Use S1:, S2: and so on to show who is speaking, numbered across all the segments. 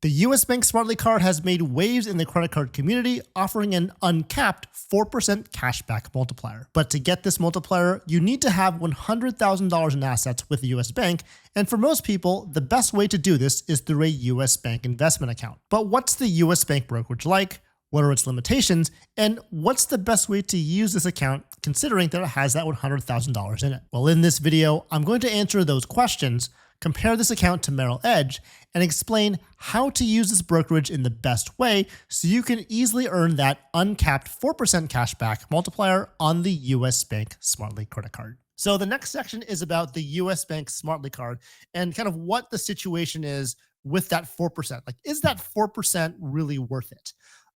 S1: The US Bank Smartly card has made waves in the credit card community, offering an uncapped 4% cashback multiplier. But to get this multiplier, you need to have $100,000 in assets with the US Bank, and for most people, the best way to do this is through a US Bank investment account. But what's the US Bank brokerage like? What are its limitations? And what's the best way to use this account considering that it has that $100,000 in it? Well, in this video, I'm going to answer those questions, compare this account to Merrill Edge, and explain how to use this brokerage in the best way so you can easily earn that uncapped 4% cashback multiplier on the US Bank Smartly credit card. So the next section is about the US Bank Smartly card and kind of what the situation is with that 4%. Like, is that 4% really worth it?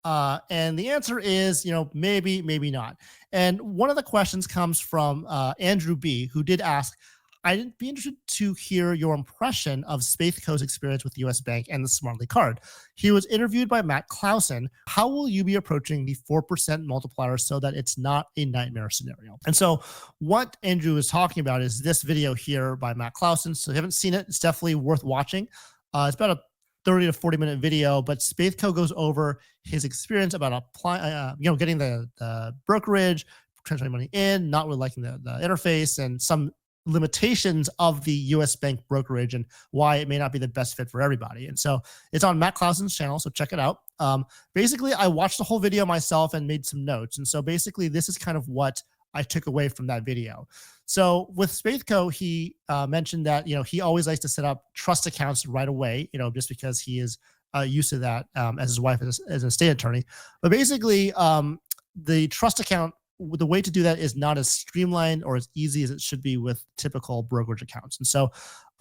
S1: And the answer is, maybe, maybe not. And one of the questions comes from Andrew B., who did ask, I'd be interested to hear your impression of SpaethCo's experience with US Bank and the Smartly card. He was interviewed by Matt Clausen. How will you be approaching the 4% multiplier so that it's not a nightmare scenario? And so what Andrew is talking about is this video here by Matt Clausen. So if you haven't seen it, it's definitely worth watching. It's about a 30 to 40-minute video, but SpaethCo goes over his experience about applying, getting the brokerage, transferring money in, not really liking the interface, and some limitations of the US Bank brokerage and why it may not be the best fit for everybody. And so it's on Matt Clausen's channel, so check it out. Basically, I watched the whole video myself and made some notes. And so basically, this is kind of what I took away from that video. So with SpaethCo, he mentioned that, he always likes to set up trust accounts right away, just because he is used to that as his wife as an estate attorney. But basically, the trust account, the way to do that is not as streamlined or as easy as it should be with typical brokerage accounts. And so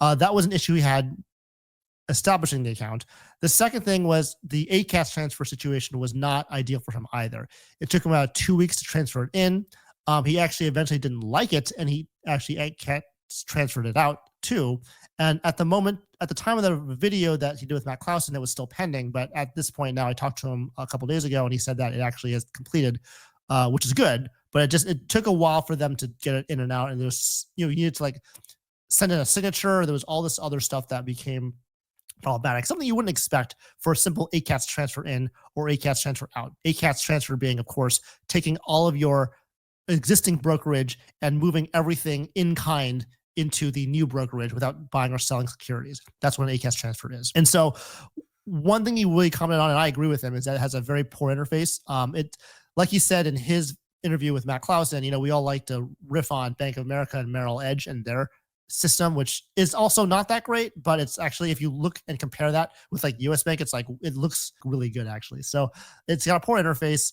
S1: that was an issue he had establishing the account. The second thing was the ACAS transfer situation was not ideal for him either. It took him about 2 weeks to transfer it in. He actually eventually didn't like it, and he actually ACAS transferred it out too. And at the time of the video that he did with Matt Clausen, it was still pending. But at this point now, I talked to him a couple of days ago, and he said that it actually is completed, which is good. But it took a while for them to get it in and out. And there's, you needed to send in a signature. There was all this other stuff that became problematic, something you wouldn't expect for a simple ACAS transfer in or ACAS transfer out. ACAS transfer being, of course, taking all of your existing brokerage and moving everything in kind into the new brokerage without buying or selling securities. That's what an ACAS transfer is. And so one thing he really commented on, and I agree with him, is that it has a very poor interface. Like he said in his interview with Matt Clausen, we all like to riff on Bank of America and Merrill Edge and their system, which is also not that great, but it's actually, if you look and compare that with US Bank, it's it looks really good actually. So it's got a poor interface.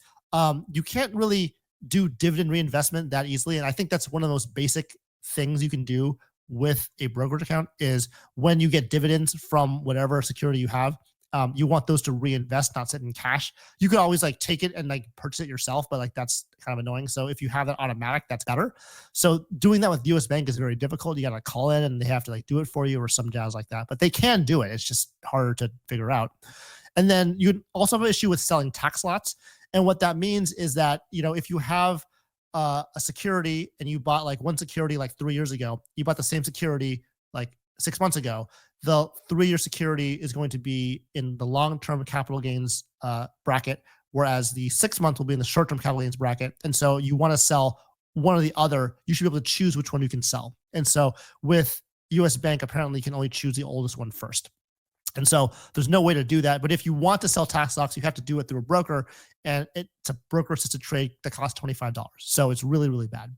S1: You can't really do dividend reinvestment that easily. And I think that's one of those basic things you can do with a brokerage account is when you get dividends from whatever security you have, you want those to reinvest, not sit in cash. You could always take it and purchase it yourself, but that's kind of annoying. So if you have that automatic, that's better. So doing that with US Bank is very difficult. You got to call in and they have to do it for you or some jazz like that, but they can do it. It's just harder to figure out. And then you also have an issue with selling tax lots. And what that means is that, if you have a security and you bought one security 3 years ago, you bought the same security 6 months ago, the 3-year security is going to be in the long-term capital gains bracket, whereas the 6 month will be in the short-term capital gains bracket. And so you want to sell one or the other. You should be able to choose which one you can sell. And so with US Bank, apparently you can only choose the oldest one first. And so there's no way to do that. But if you want to sell tax stocks, you have to do it through a broker, and it's a broker-assisted trade that costs $25. So it's really, really bad.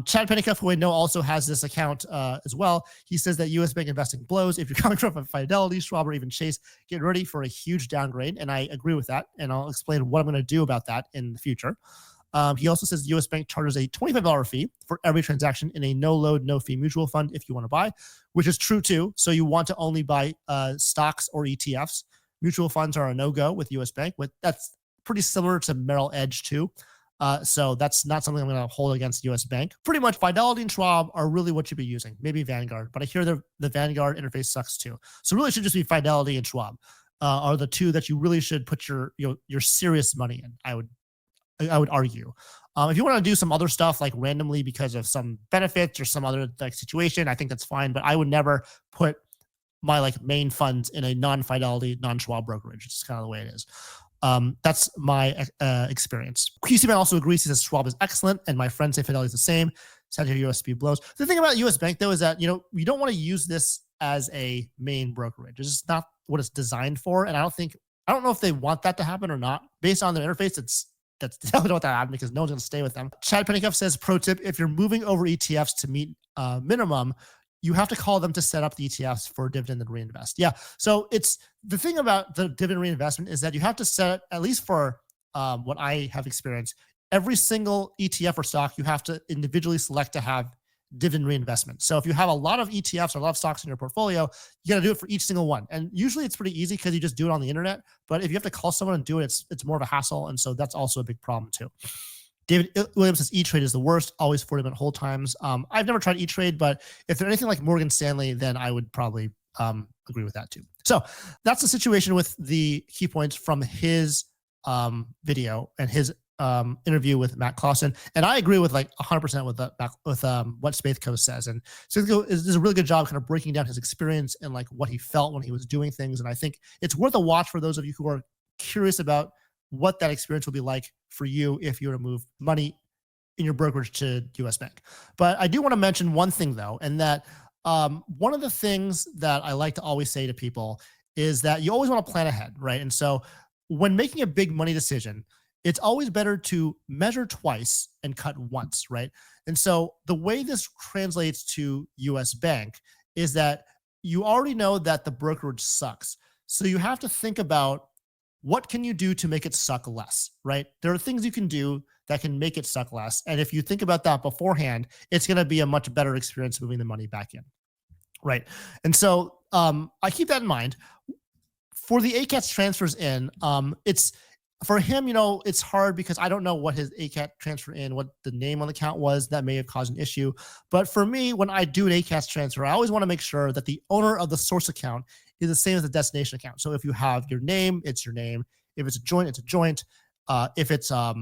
S1: Chad Pennicuff, who I know also has this account as well, he says that US Bank investing blows. If you're coming from Fidelity, Schwab, or even Chase, get ready for a huge downgrade. And I agree with that. And I'll explain what I'm going to do about that in the future. He also says US Bank charges a $25 fee for every transaction in a no-load, no-fee mutual fund if you want to buy, which is true too. So you want to only buy stocks or ETFs. Mutual funds are a no-go with US Bank. That's pretty similar to Merrill Edge too. So that's not something I'm going to hold against US Bank. Pretty much Fidelity and Schwab are really what you'd be using. Maybe Vanguard, but I hear the Vanguard interface sucks too. So really it should just be Fidelity and Schwab are the two that you really should put your serious money in, I would argue. If you want to do some other stuff randomly because of some benefits or some other situation, I think that's fine. But I would never put my like main funds in a non-Fidelity, non-Schwab brokerage. It's kind of the way it is. That's my experience. QCman also agrees. He says Schwab is excellent, and my friends say Fidelity is the same. Santander USB blows. The thing about US Bank though is that you don't want to use this as a main brokerage. It's just not what it's designed for, and I don't know if they want that to happen or not. Based on their interface, that's definitely not what that happened because no one's going to stay with them. Chad Pennycuff says, pro tip, if you're moving over ETFs to meet minimum, you have to call them to set up the ETFs for dividend and reinvest. Yeah. So it's the thing about the dividend reinvestment is that you have to set, at least for what I have experienced, every single ETF or stock, you have to individually select to have dividend reinvestment. So if you have a lot of ETFs or a lot of stocks in your portfolio, you got to do it for each single one. And usually it's pretty easy because you just do it on the internet. But if you have to call someone and do it, it's more of a hassle. And so that's also a big problem too. David Williams says E-Trade is the worst, always 40-minute hold times. I've never tried E-Trade, but if they're anything like Morgan Stanley, then I would probably agree with that too. So that's the situation with the key points from his video and his interview with Matt Clausen. And I agree with like 100% with what SpaethCo says. And SpaethCo does a really good job kind of breaking down his experience and like what he felt when he was doing things. And I think it's worth a watch for those of you who are curious about what that experience will be like for you if you were to move money in your brokerage to US Bank. But I do want to mention one thing though, and that one of the things that I like to always say to people is that you always want to plan ahead, right? And so when making a big money decision, it's always better to measure twice and cut once, right? And so the way this translates to US Bank is that you already know that the brokerage sucks. So you have to think about what can you do to make it suck less, right? There are things you can do that can make it suck less. And if you think about that beforehand, it's going to be a much better experience moving the money back in, right? And so I keep that in mind. For the ACATS transfers in, it's for him, it's hard because I don't know what his ACAT transfer in, what the name on the account was that may have caused an issue. But for me, when I do an ACATS transfer, I always want to make sure that the owner of the source account is the same as the destination account. So if you have your name, it's your name. If it's a joint, it's a joint. If it's a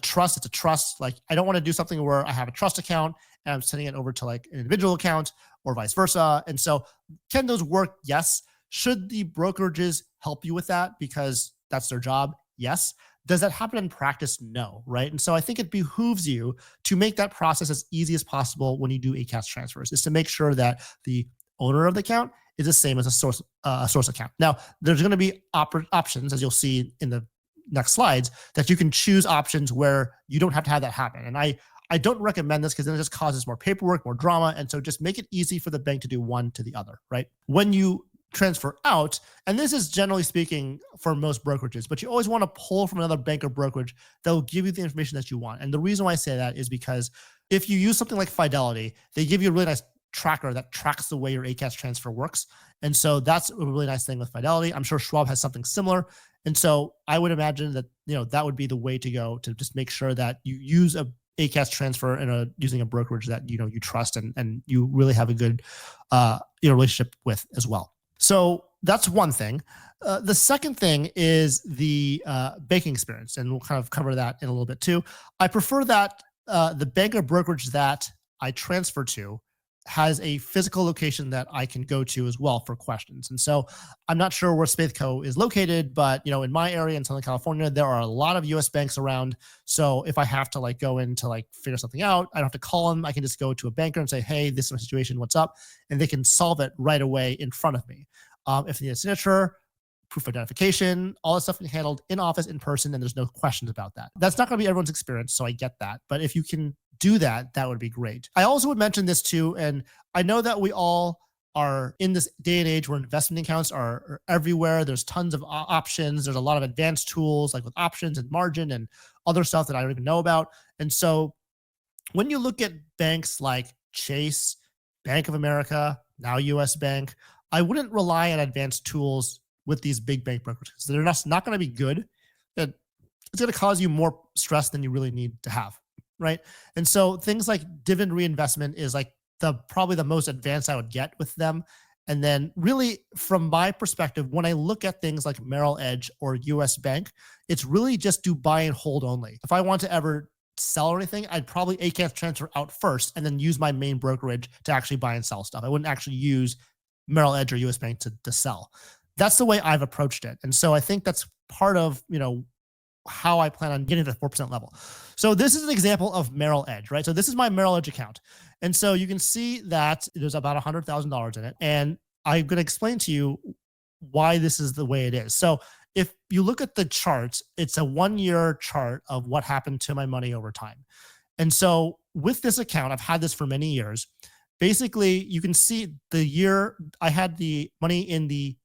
S1: trust, it's a trust. Like I don't want to do something where I have a trust account and I'm sending it over to like an individual account or vice versa. And so can those work? Yes. Should the brokerages help you with that because that's their job? Yes. Does that happen in practice? No, right? And so I think it behooves you to make that process as easy as possible when you do ACATS transfers, is to make sure that the owner of the account is the same as a source account. Now, there's going to be options, as you'll see in the next slides, that you can choose options where you don't have to have that happen. And I don't recommend this because then it just causes more paperwork, more drama. And so just make it easy for the bank to do one to the other, right? When you transfer out, and this is generally speaking for most brokerages, but you always want to pull from another bank or brokerage that will give you the information that you want. And the reason why I say that is because if you use something like Fidelity, they give you a really nice tracker that tracks the way your ACATS transfer works. And so that's a really nice thing with Fidelity. I'm sure Schwab has something similar. And so I would imagine that, that would be the way to go to just make sure that you use a ACATS transfer using a brokerage that, you trust and you really have a good, relationship with as well. So that's one thing. The second thing is the banking experience, and we'll kind of cover that in a little bit too. I prefer that the bank or brokerage that I transfer to has a physical location that I can go to as well for questions. And so I'm not sure where SpaethCo is located, but in my area in Southern California, there are a lot of US banks around. So if I have to go in to figure something out, I don't have to call them. I can just go to a banker and say, hey, this is my situation, what's up? And they can solve it right away in front of me. If they need a signature, proof of identification, all that stuff can be handled in office, in person, and there's no questions about that. That's not going to be everyone's experience, so I get that. But if you can do that, that would be great. I also would mention this too, and I know that we all are in this day and age where investment accounts are everywhere. There's tons of options. There's a lot of advanced tools with options and margin and other stuff that I don't even know about. And so when you look at banks like Chase, Bank of America, now US Bank, I wouldn't rely on advanced tools with these big bank brokerages. They're not going to be good. It's going to cause you more stress than you really need to have, right? And so things like dividend reinvestment is probably the most advanced I would get with them. And then really from my perspective, when I look at things like Merrill Edge or US Bank, it's really just do buy and hold only. If I want to ever sell or anything, I'd probably ACATS transfer out first and then use my main brokerage to actually buy and sell stuff. I wouldn't actually use Merrill Edge or US Bank to sell. That's the way I've approached it. And so I think that's part of, how I plan on getting to the 4% level. So this is an example of Merrill Edge, right? So this is my Merrill Edge account. And so you can see that there's about $100,000 in it. And I'm going to explain to you why this is the way it is. So if you look at the charts, it's a 1-year chart of what happened to my money over time. And so with this account, I've had this for many years. Basically, you can see the year I had the money in the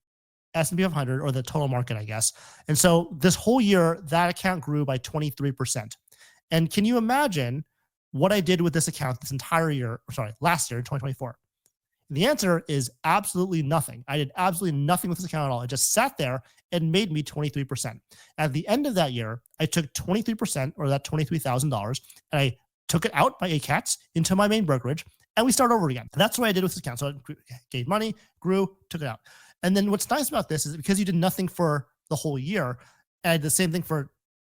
S1: S&P 500, or the total market, I guess. And so this whole year, that account grew by 23%. And can you imagine what I did with this account this entire year, last year, 2024? The answer is absolutely nothing. I did absolutely nothing with this account at all. It just sat there and made me 23%. At the end of that year, I took 23%, or that $23,000, and I took it out by ACATS into my main brokerage, and we start over again. And that's what I did with this account. So I gave money, grew, took it out. And then what's nice about this is because you did nothing for the whole year, and I did the same thing for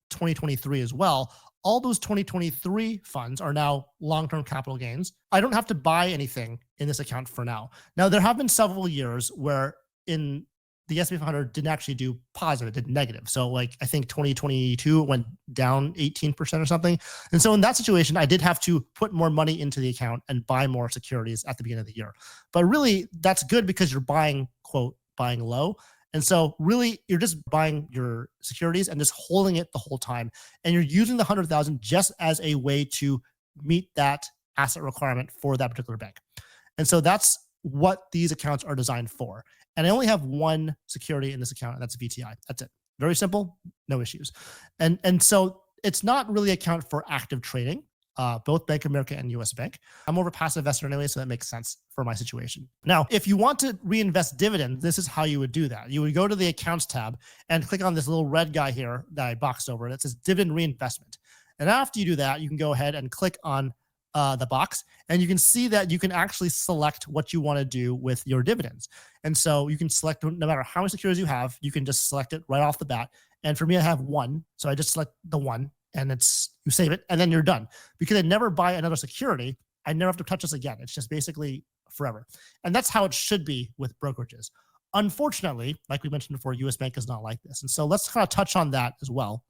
S1: 2023 as well, all those 2023 funds are now long-term capital gains. I don't have to buy anything in this account for now. Now, there have been several years where in the S&P 500 didn't actually do positive, it did negative. So like, I think 2022 went down 18% or something. And so in that situation, I did have to put more money into the account and buy more securities at the beginning of the year. But really, that's good because you're buying, quote, buying low. And so really, you're just buying your securities and just holding it the whole time. And you're using the 100,000 just as a way to meet that asset requirement for that particular bank. And so that's what these accounts are designed for. And I only have one security in this account, and that's VTI. That's it. Very simple, no issues. And so it's not really an account for active trading, both Bank of America and US Bank. I'm more of a passive investor anyway, so that makes sense for my situation. Now, if you want to reinvest dividends, this is how you would do that. You would go to the accounts tab and click on this little red guy here that I boxed over that says dividend reinvestment. And after you do that, you can go ahead and click on the box, and you can see that you can actually select what you want to do with your dividends. And so you can select, no matter how many securities you have, you can just select it right off the bat. And for me, I have one, so I just select the one, and you save it, and then you're done. Because I never buy another security, I never have to touch this again. It's just basically forever. And that's how it should be with brokerages. Unfortunately, like we mentioned before, US Bank is not like this. And so let's kind of touch on that as well.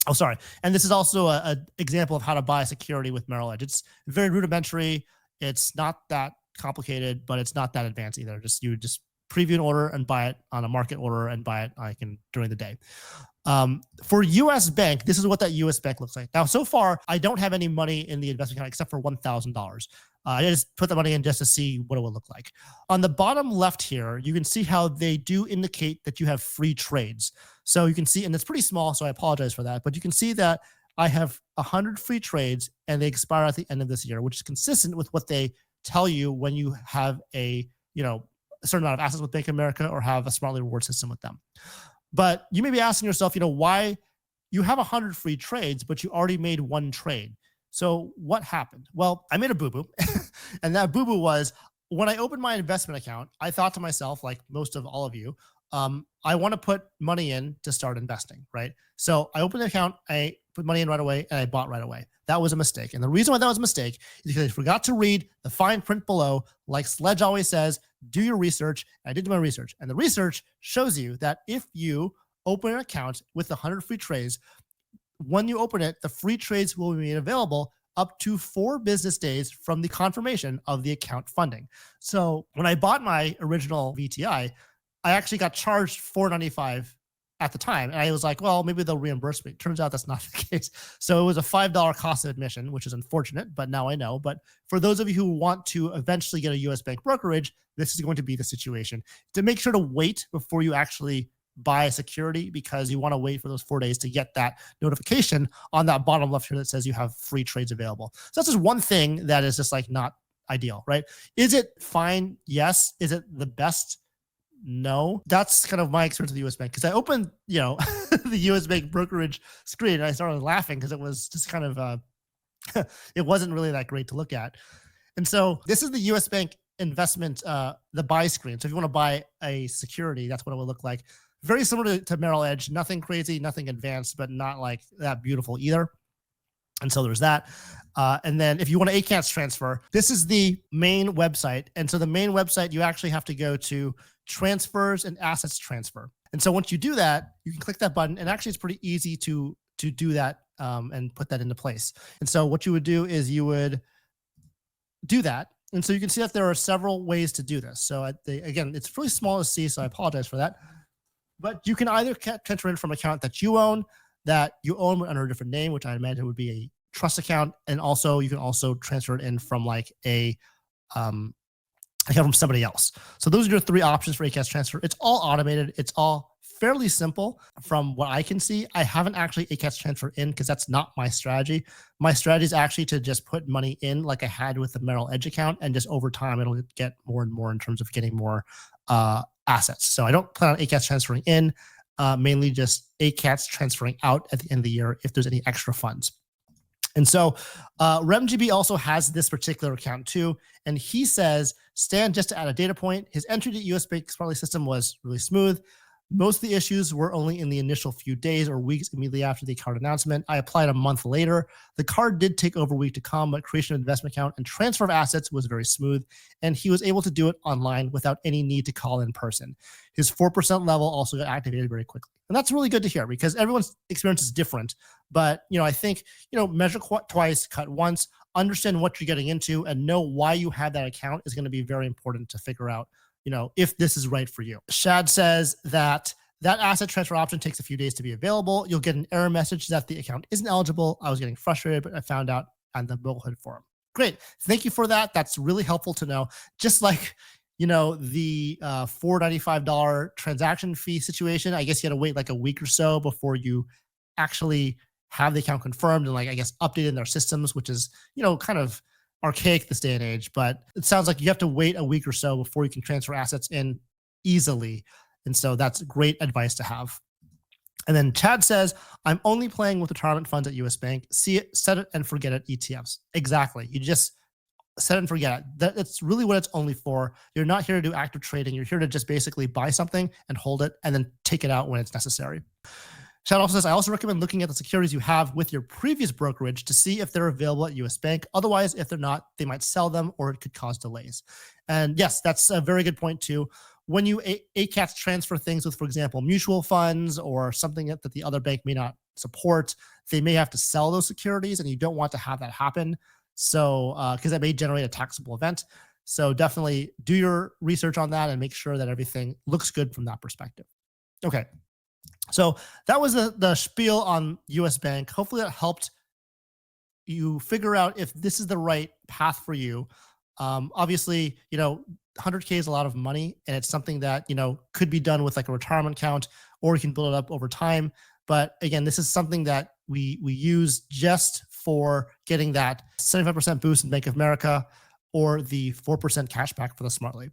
S1: Oh, sorry. And this is also an example of how to buy a security with Merrill Edge. It's very rudimentary. It's not that complicated, but it's not that advanced either. You just preview an order and buy it on a market order and buy it during the day. For US Bank, this is what that US Bank looks like. Now, so far, I don't have any money in the investment account except for $1,000. I just put the money in just to see what it would look like. On the bottom left here, you can see how they do indicate that you have free trades. So you can see, and it's pretty small, so I apologize for that, but you can see that I have 100 free trades and they expire at the end of this year, which is consistent with what they tell you when you have a certain amount of assets with Bank of America or have a Smartly reward system with them. But you may be asking yourself, why you have 100 free trades, but you already made one trade. So what happened? Well, I made a boo-boo. And that boo-boo was when I opened my investment account, I thought to myself, like most of all of you, I want to put money in to start investing, right? So I opened the account, I put money in right away, and I bought right away. That was a mistake. And the reason why that was a mistake is because I forgot to read the fine print below. Like Sledge always says, do your research. I did do my research. And the research shows you that if you open an account with 100 free trades, when you open it, the free trades will be made available up to 4 business days from the confirmation of the account funding. So when I bought my original VTI, I actually got charged $4.95 at the time. And I was like, well, maybe they'll reimburse me. Turns out that's not the case. So it was a $5 cost of admission, which is unfortunate, but now I know. But for those of you who want to eventually get a US Bank brokerage, this is going to be the situation. To make sure to wait before you actually buy a security, because you want to wait for those 4 days to get that notification on that bottom left here that says you have free trades available. So that's just one thing that is just like not ideal, right? Is it fine? Yes. Is it the best? No. That's kind of my experience with the US Bank, because I opened, the US Bank brokerage screen and I started laughing because it was just kind of, it wasn't really that great to look at. And so this is the US Bank investment, the buy screen. So if you want to buy a security, that's what it would look like. Very similar to Merrill Edge, nothing crazy, nothing advanced, but not like that beautiful either. And so there's that. And then if you want to ACATS transfer, this is the main website. And so the main website, you actually have to go to transfers and assets transfer. And so once you do that, you can click that button. And actually, it's pretty easy to do that and put that into place. And so what you would do is you would do that. And so you can see that there are several ways to do this. So again, it's really small to see, so I apologize for that. But you can either transfer in from an account that you own under a different name, which I imagine would be a trust account. And also you can also transfer it in from like a account from somebody else. So those are your three options for ACATS transfer. It's all automated. It's all fairly simple from what I can see. I haven't actually ACATS transfer in because that's not my strategy. My strategy is actually to just put money in like I had with the Merrill Edge account, and just over time, it'll get more and more in terms of getting more assets. So I don't plan on ACATS transferring in, mainly just ACATS transferring out at the end of the year if there's any extra funds. And so RemGB also has this particular account too. And he says, Stan, just to add a data point, his entry to US Bank Smartly system was really smooth. Most of the issues were only in the initial few days or weeks immediately after the card announcement. I applied a month later. The card did take over a week to come, but creation of investment account and transfer of assets was very smooth, and he was able to do it online without any need to call in person. His 4% level also got activated very quickly. And that's really good to hear because everyone's experience is different. But, I think, measure twice, cut once, understand what you're getting into, and know why you have that account is going to be very important to figure out if this is right for you. Shad says that asset transfer option takes a few days to be available. You'll get an error message that the account isn't eligible. I was getting frustrated, but I found out on the Bullhead forum. Great. Thank you for that. That's really helpful to know. Just like, the $495 transaction fee situation, I guess you had to wait like a week or so before you actually have the account confirmed and updated in their systems, which is, kind of archaic this day and age, but it sounds like you have to wait a week or so before you can transfer assets in easily. And so that's great advice to have. And then Chad says, I'm only playing with retirement funds at US Bank. See it, set it and forget it ETFs. Exactly. You just set it and forget it. That's really what it's only for. You're not here to do active trading. You're here to just basically buy something and hold it and then take it out when it's necessary. Chad also says, I also recommend looking at the securities you have with your previous brokerage to see if they're available at US Bank. Otherwise, if they're not, they might sell them or it could cause delays. And yes, that's a very good point too. When you ACATS transfer things with, for example, mutual funds or something that the other bank may not support, they may have to sell those securities and you don't want to have that happen. So, because that may generate a taxable event. So definitely do your research on that and make sure that everything looks good from that perspective. Okay. So that was the spiel on US Bank. Hopefully that helped you figure out if this is the right path for you. Obviously, 100K is a lot of money, and it's something that, could be done with like a retirement account, or you can build it up over time. But again, this is something that we use just for getting that 75% boost in Bank of America or the 4% cash back for the Smartly.